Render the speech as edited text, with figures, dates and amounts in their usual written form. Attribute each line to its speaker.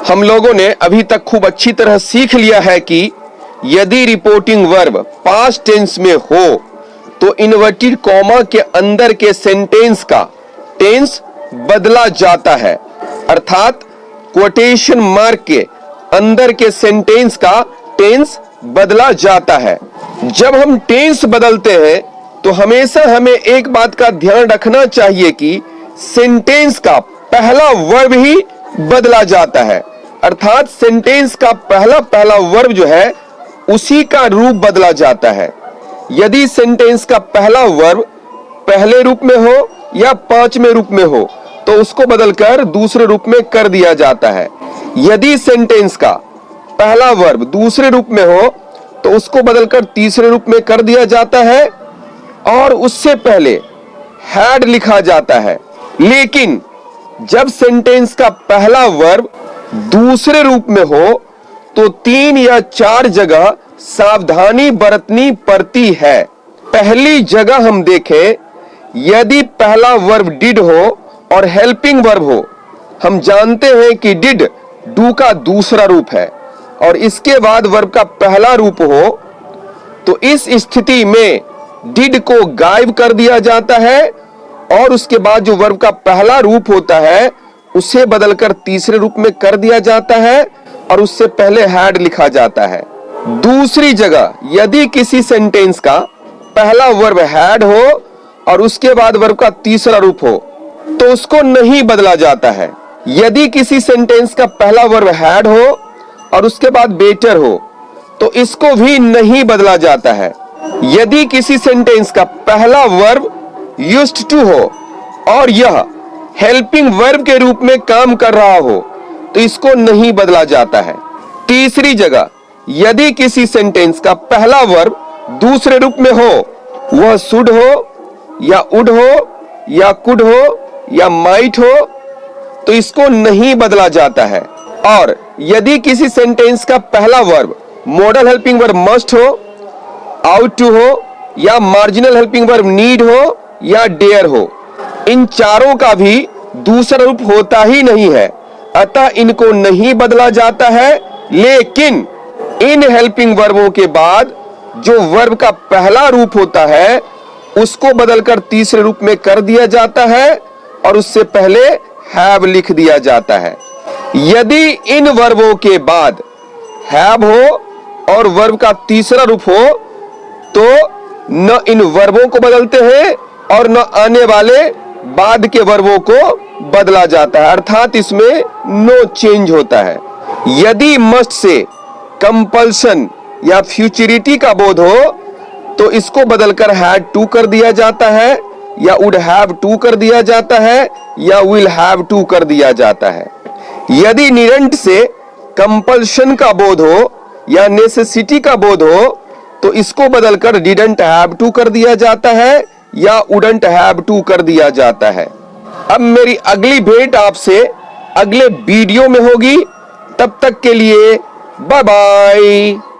Speaker 1: हम लोगों ने अभी तक खूब अच्छी तरह सीख लिया है कि यदि रिपोर्टिंग वर्ब पास्ट टेंस में हो तो इन्वर्टेड कॉमा के अंदर के सेंटेंस का टेंस बदला जाता है, अर्थात कोटेशन मार्क के अंदर के सेंटेंस का टेंस बदला जाता है। जब हम टेंस बदलते हैं तो हमेशा हमें एक बात का ध्यान रखना चाहिए कि सेंटेंस का पहला वर्ब ही बदला जाता है, अर्थात सेंटेंस का पहला वर्ब जो है उसी का रूप बदला जाता है। यदि सेंटेंस का पहला वर्ब पहले रूप में हो या पांचवें रूप में हो तो उसको बदलकर दूसरे रूप में कर दिया जाता है। यदि सेंटेंस का पहला वर्ब दूसरे रूप में हो तो उसको बदलकर तीसरे रूप में कर दिया जाता है और उससे पहले हैड लिखा जाता है। लेकिन जब सेंटेंस का पहला वर्ब दूसरे रूप में हो तो 3 या 4 जगह सावधानी बरतनी पड़ती है। पहली जगह हम देखें, यदि पहला वर्ब डिड हो और हेल्पिंग वर्ब हो, हम जानते हैं कि डिड डू का दूसरा रूप है और इसके बाद वर्ब का पहला रूप हो तो इस स्थिति में डिड को गायब कर दिया जाता है और उसके बाद जो वर्ब का पहला रूप होता है उसे बदलकर तीसरे रूप में कर दिया जाता है और उससे पहले हैड लिखा जाता है। दूसरी जगह, यदि किसी सेंटेंस का पहला वर्ब हैड हो और उसके बाद वर्ब का तीसरा रूप हो तो उसको नहीं बदला जाता है। यदि किसी सेंटेंस का पहला वर्ब हैड हो और उसके बाद बेटर हो तो इसको भी नहीं बदला जाता है। यदि किसी सेंटेंस का पहला वर्ब यूज्ड टू हो और यह हेल्पिंग वर्ब के रूप में काम कर रहा हो तो इसको नहीं बदला जाता है। तीसरी जगह, यदि किसी सेंटेंस का पहला वर्ब दूसरे रूप में हो, वह शुड हो या वुड हो या कुड हो या माइट हो तो इसको नहीं बदला जाता है। और यदि किसी सेंटेंस का पहला verb model helping verb must हो, आउट टू हो या मार्जिनल हेल्पिंग वर्ब नीड हो या डेयर हो, इन चारों का भी दूसरा रूप होता ही नहीं है, अतः इनको नहीं बदला जाता है। लेकिन इन हेल्पिंग वर्बों के बाद जो वर्ब का पहला रूप होता है उसको बदलकर तीसरे रूप में कर दिया जाता है और उससे पहले हैव लिख दिया जाता है। यदि इन वर्बों के बाद हैव हो और वर्ब का तीसरा रूप हो तो न इन वर्बों को बदलते हैं और न आने वाले बाद के वर्बों को बदला जाता है, अर्थात इसमें नो चेंज होता है। यदि मस्ट से कंपल्सन या फ्यूचरिटी का बोध हो तो इसको बदलकर हैड टू कर दिया जाता है या वुड हैव टू कर दिया जाता है या विल हैव टू कर दिया जाता है। यदि निरंट से कंपल्शन का बोध हो या नेसेसिटी का बोध हो तो इसको बदलकर डिडंट हैव टू कर दिया जाता है या वुडंट हैव टू कर दिया जाता है। अब मेरी अगली भेंट आपसे अगले वीडियो में होगी, तब तक के लिए बाय बाय।